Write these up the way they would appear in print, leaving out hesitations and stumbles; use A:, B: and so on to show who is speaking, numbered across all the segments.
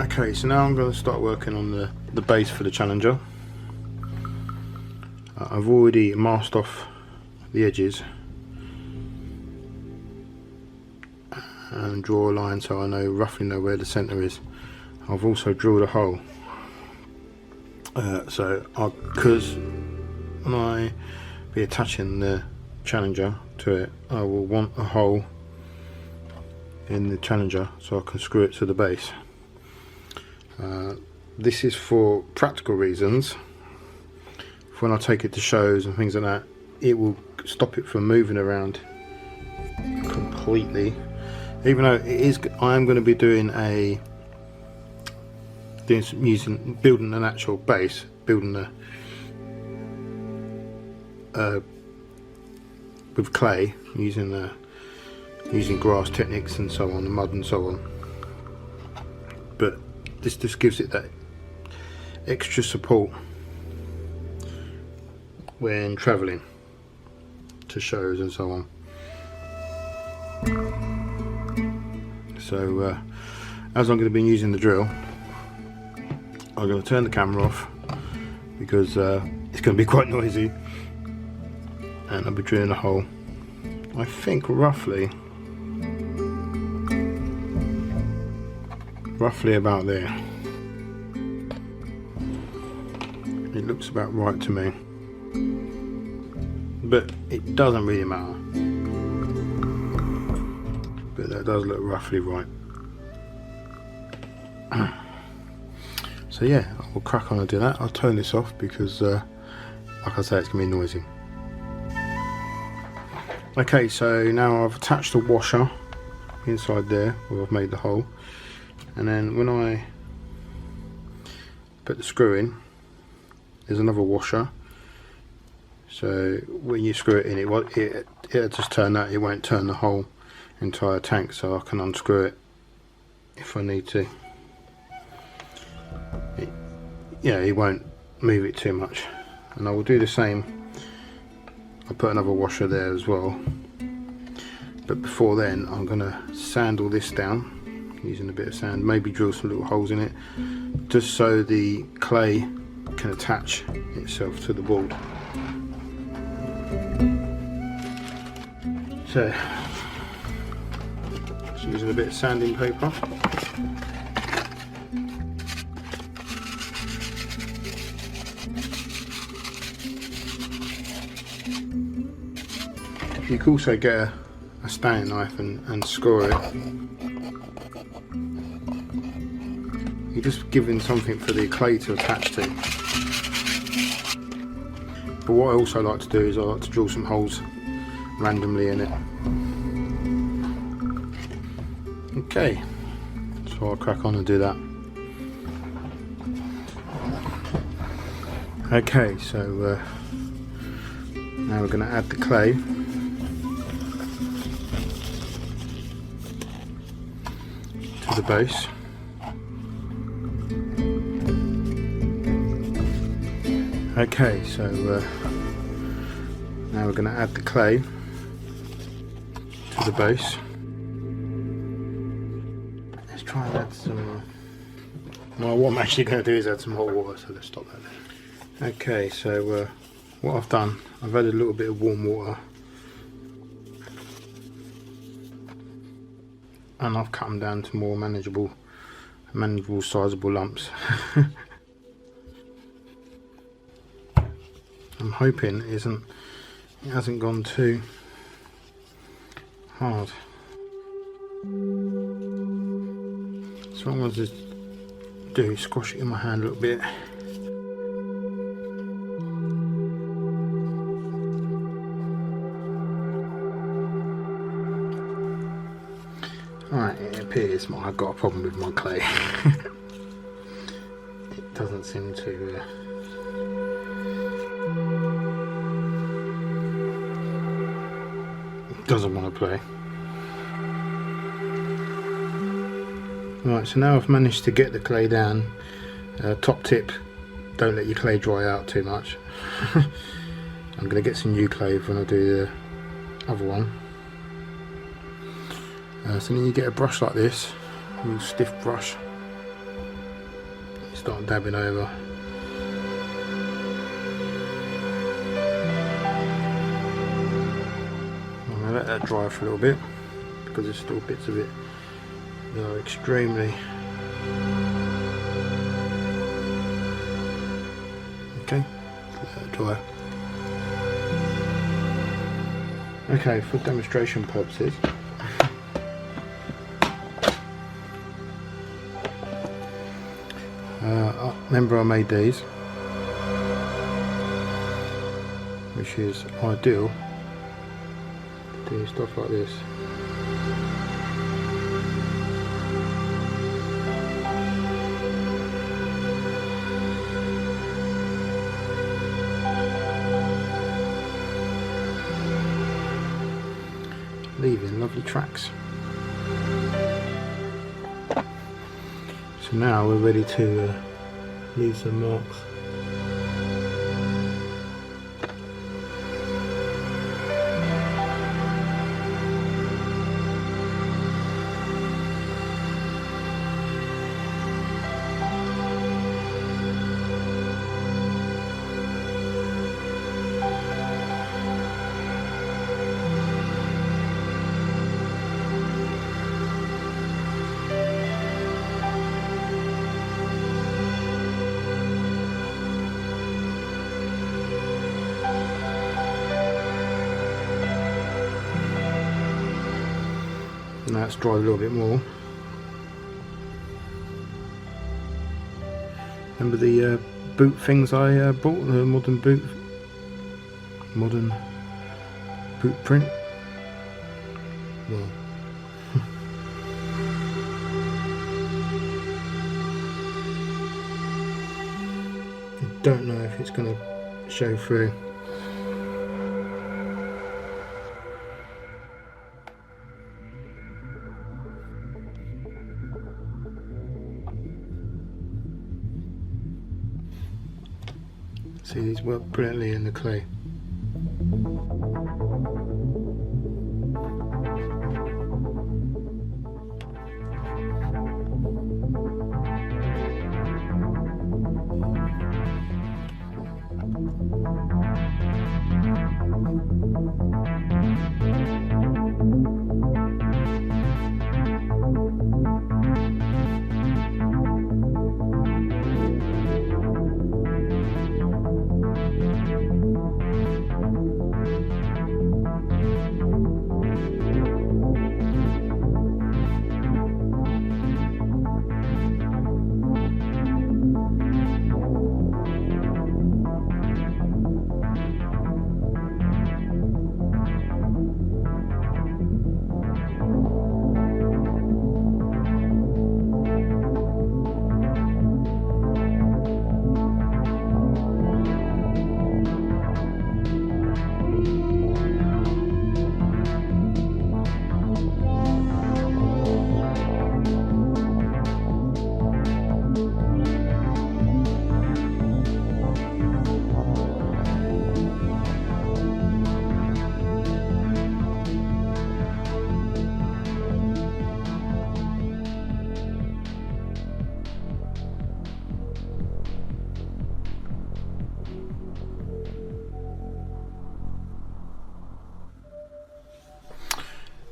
A: Okay, so now I'm going to start working on the base for the Challenger. I've already masked off the edges and draw a line so I roughly know where the centre is. I've also drilled a hole, because when I be attaching the Challenger to it, I will want a hole in the Challenger so I can screw it to the base. This is for practical reasons. When I take it to shows and things like that, it will stop it from moving around completely. Even though I am going to be doing building an actual base, building with clay, using grass techniques and so on, the mud and so on. But this just gives it that extra support when travelling to shows and so on. So as I'm going to be using the drill, I'm going to turn the camera off because it's going to be quite noisy, and I'll be drilling a hole, I think roughly about there. It looks about right to me, but it doesn't really matter. But that does look roughly right. So yeah, I'll crack on and do that. I'll turn this off because like I say, it's going to be noisy. Okay, so now I've attached the washer inside there where I've made the hole, and then when I put the screw in, there's another washer. So when you screw it in, it'll just turn that. It won't turn the whole entire tank, so I can unscrew it if I need to. It won't move it too much, and I will do the same. I'll put another washer there as well, but before then I'm going to sand all this down using a bit of sand, maybe drill some little holes in it just so the clay can attach itself to the board. So just using a bit of sanding paper. You can also get a Stanley knife and score it. You're just giving something for the clay to attach to. But what I also like to do is I like to drill some holes randomly in it. Okay, so I'll crack on and do that. Okay, so now we're going to add the clay. The base. Okay, so now we're going to add the clay to the base. Let's try and add some. Well, what I'm actually going to do is add some hot water, so let's stop that there. Okay, so what I've done, I've added a little bit of warm water. And I've cut them down to more manageable sizable lumps. I'm hoping it hasn't gone too hard. So what I'm going to do is squash it in my hand a little bit. Right, it appears I've got a problem with my clay. It doesn't seem to it doesn't want to play. Right, so now I've managed to get the clay down. Top tip, don't let your clay dry out too much. I'm going to get some new clay when I do the other one. So then you get a brush like this, a little stiff brush, start dabbing over. I'm going to let that dry for a little bit because there's still bits of it that are extremely okay. Let that dry. Okay, for demonstration purposes, remember I made these, which is ideal to do stuff like this. Leaving lovely tracks. So now we're ready to leave some marks. Now it's dried a little bit more. Remember the boot things I bought? The modern boot print? Well, I don't know if it's going to show through. See, these work brilliantly in the clay.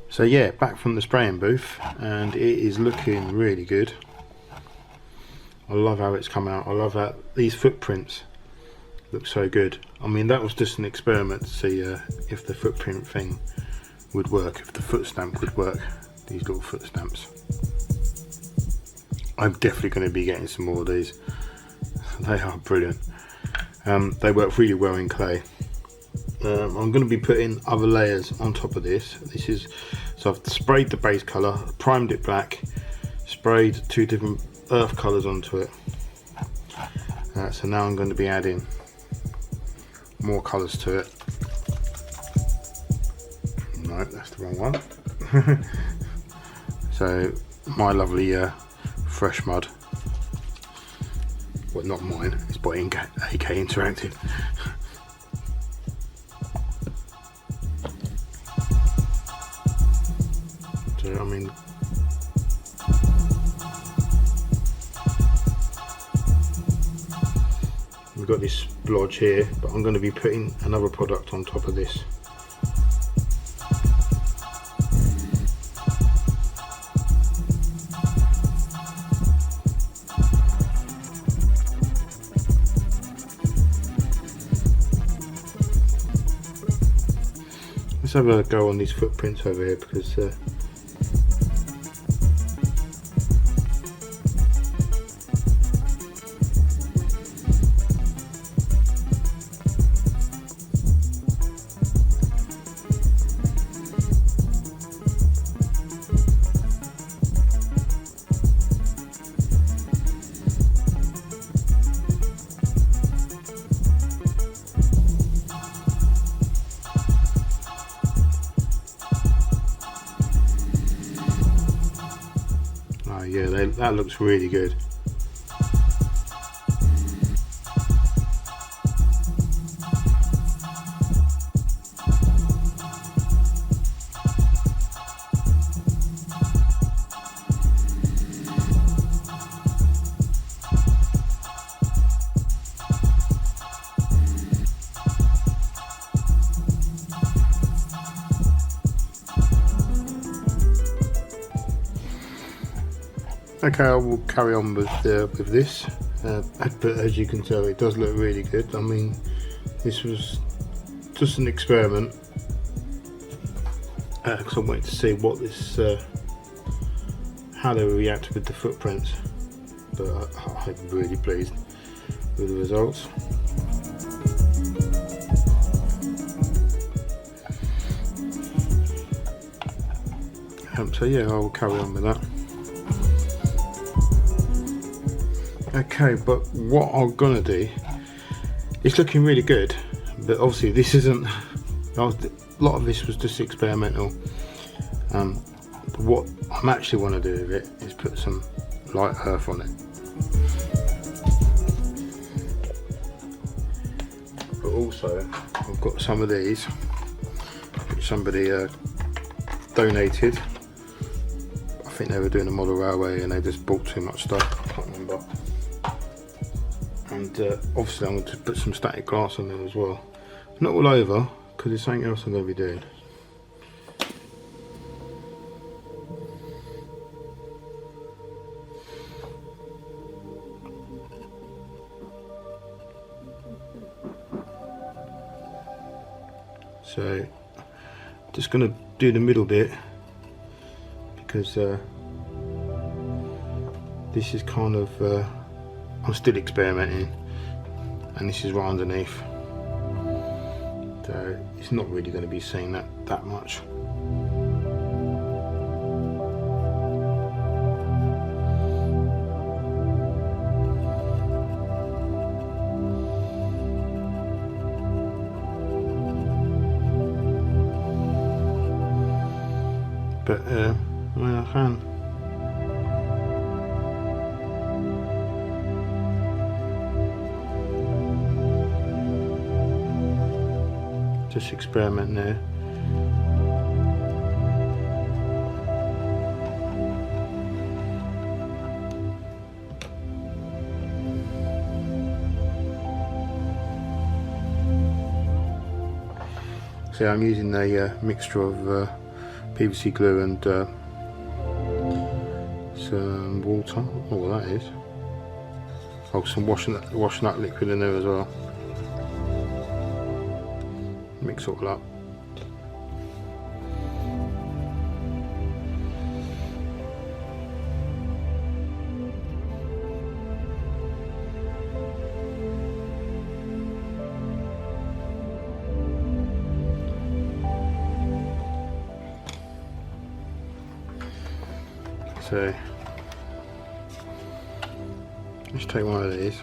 A: So yeah, back from the spraying booth, and it is looking really good. I love how it's come out. I love how these footprints look so good. I mean, that was just an experiment to see if the footprint thing would work, if the foot stamp would work, these little foot stamps. I'm definitely going to be getting some more of these. They are brilliant. They work really well in clay. I'm going to be putting other layers on top of this. So I've sprayed the base colour, primed it black, sprayed 2 different earth colours onto it. So now I'm going to be adding more colours to it. No, that's the wrong one. So my lovely fresh mud. Well, not mine, it's by AK Interactive. So, I mean, we've got this splodge here, but I'm going to be putting another product on top of this. Let's have a go on these footprints over here, because yeah, that looks really good. Okay, I will carry on with this, but as you can tell, it does look really good. I mean, this was just an experiment, because I wanted to see what this, how they would react with the footprints. But I'm really pleased with the results. So yeah, I will carry on with that. Okay, but what I'm gonna do, it's looking really good, but obviously this isn't, a lot of this was just experimental. But what I actually want to do with it is put some light earth on it. But also, I've got some of these, which somebody donated. I think they were doing a model railway and they just bought too much stuff, I can't remember. And obviously I'm going to put some static glass on there as well. Not all over, because there's something else I'm going to be doing. So just going to do the middle bit, because this is kind of I'm still experimenting, and this is right underneath, so it's not really going to be seen that much. But well, I can. Just experiment there. So I'm using a mixture of PVC glue and some water. Oh, well, that is. Oh, some washing up liquid in there as well. Mix it all up. So let's take one of these.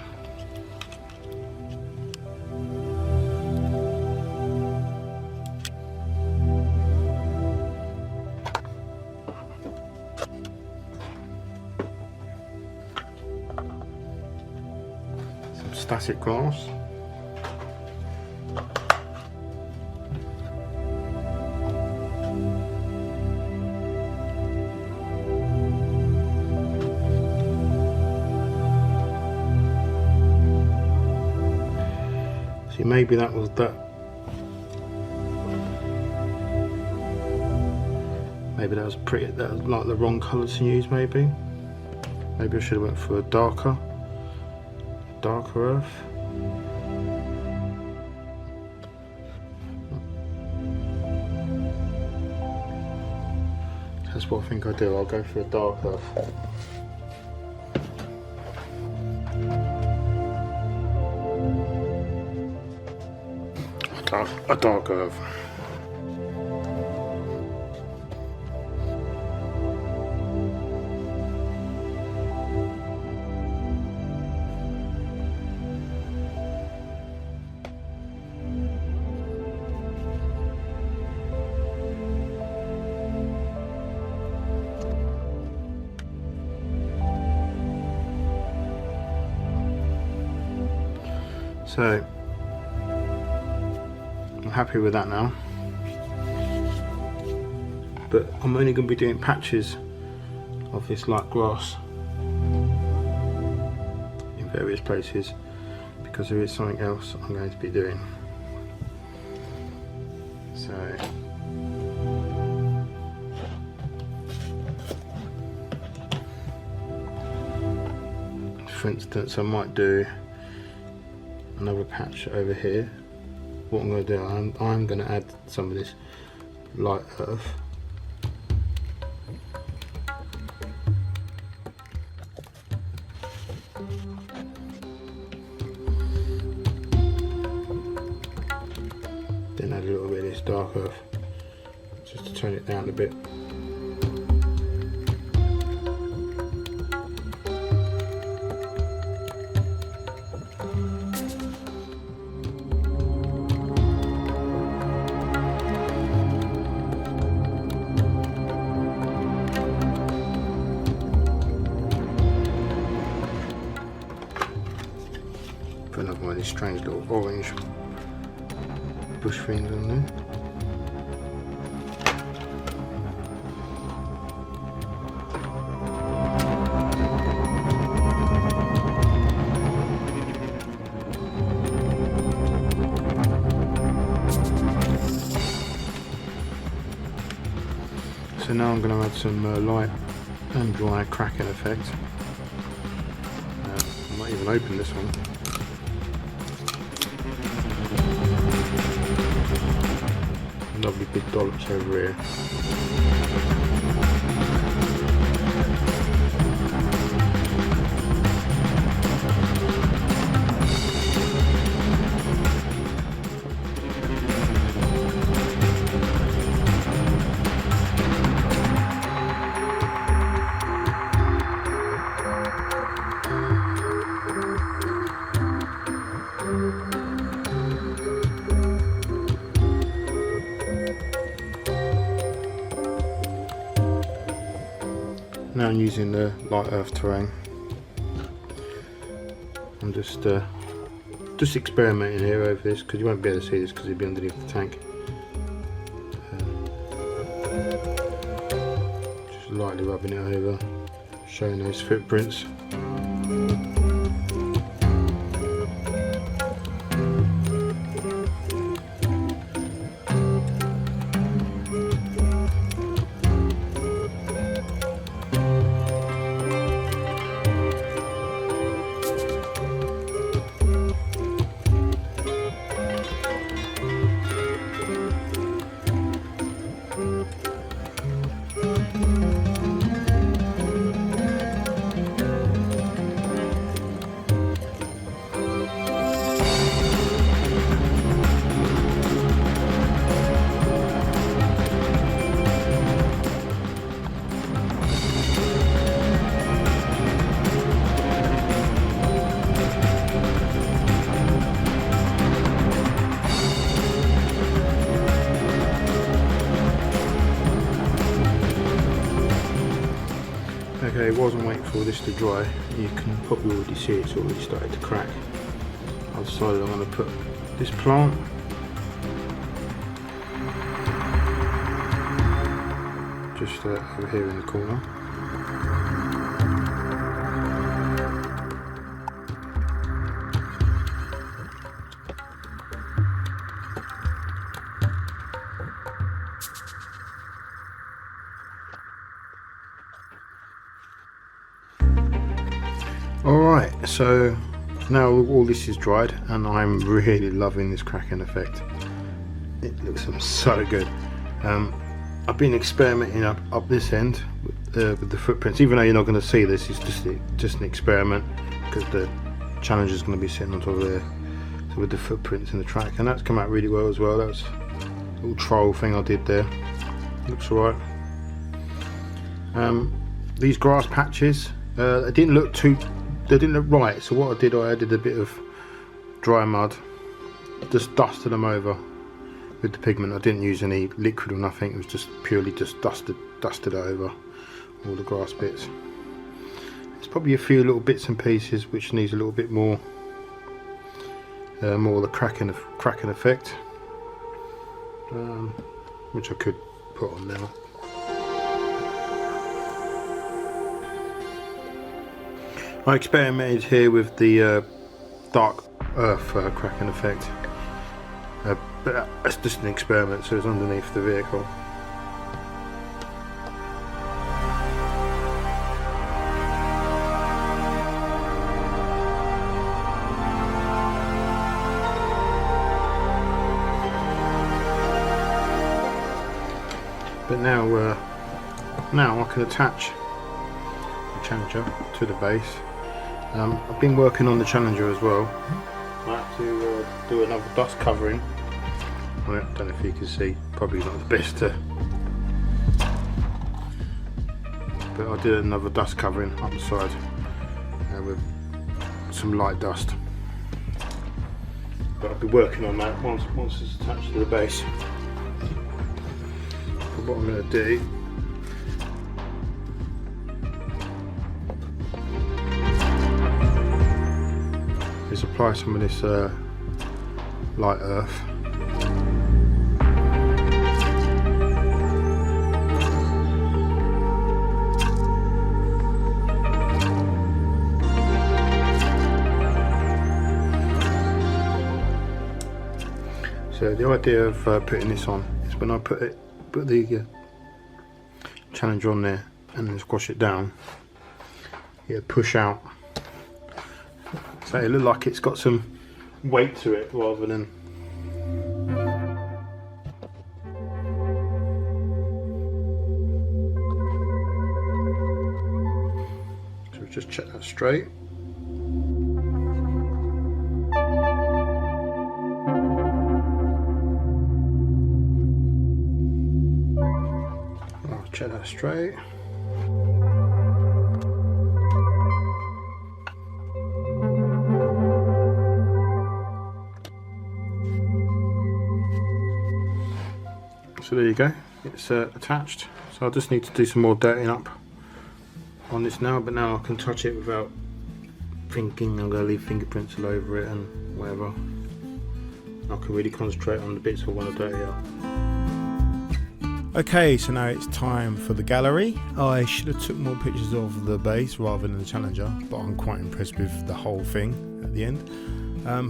A: Some static glass. See, maybe that was that. Maybe that was that was like the wrong colours to use. Maybe I should have went for a darker earth. That's what I think I do. I'll go for a dark earth. A dark earth. So I'm happy with that now, but I'm only going to be doing patches of this light grass in various places because there is something else I'm going to be doing. So for instance, I might do another patch over here. What I'm going to do, I'm going to add some of this light earth. Then add a little bit of this dark earth, just to tone it down a bit. Put another one of these strange little orange bush things on there. So now I'm going to add some light and dry cracking effect. I might even open this one. Lovely big dollops over here. Now I'm using the light earth terrain. I'm just experimenting here over this because you won't be able to see this because it'll be underneath the tank. Just lightly rubbing it over, showing those footprints. Okay, wasn't waiting for this to dry. You can probably already see it's already started to crack. I've decided I'm going to put this plant just over here in the corner. So now all this is dried, and I'm really loving this cracking effect. It looks so good. I've been experimenting up this end with the footprints, even though you're not going to see this. It's just an experiment, because the Challenger is going to be sitting on top of there. So with the footprints in the track, and that's come out really well as well. That's a little trial thing I did there. Looks alright. These grass patches, they didn't look right. So what I did, I added a bit of dry mud, just dusted them over with the pigment. I didn't use any liquid or nothing. It was just purely dusted over all the grass bits. There's probably a few little bits and pieces which needs a little bit more of the cracking effect, which I could put on now. I experimented here with the dark earth cracking effect, but that's just an experiment, so it's underneath the vehicle. But now I can attach the Challenger to the base. I've been working on the Challenger as well. I have to do another dust covering. I don't know if you can see, probably not the best, but I did another dust covering up the side with some light dust. But I'll be working on that once it's attached to the base. But what I'm going to do is apply some of this light earth. So the idea of putting this on is when I put the Challenger on there and then squash it down, it'll push out. So it looks like it's got some weight to it rather than. So just check that straight. Check that straight. So there you go, it's attached. So I just need to do some more dirtying up on this now, but now I can touch it without thinking I'm going to leave fingerprints all over it and whatever. I can really concentrate on the bits I want to dirty up. Okay, so now it's time for the gallery. I should have took more pictures of the base rather than the Challenger, but I'm quite impressed with the whole thing at the end.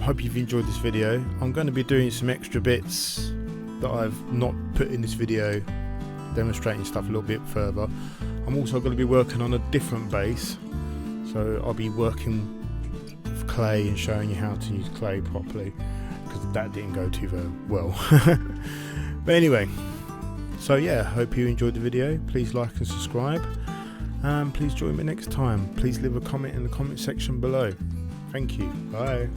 A: Hope you've enjoyed this video. I'm going to be doing some extra bits that I've not put in this video, demonstrating stuff a little bit further. I'm also going to be working on a different base, so I'll be working with clay and showing you how to use clay properly, because that didn't go too very well. But anyway, so yeah, hope you enjoyed the video. Please like and subscribe, and please join me next time. Please leave a comment in the comment section below. Thank you. Bye.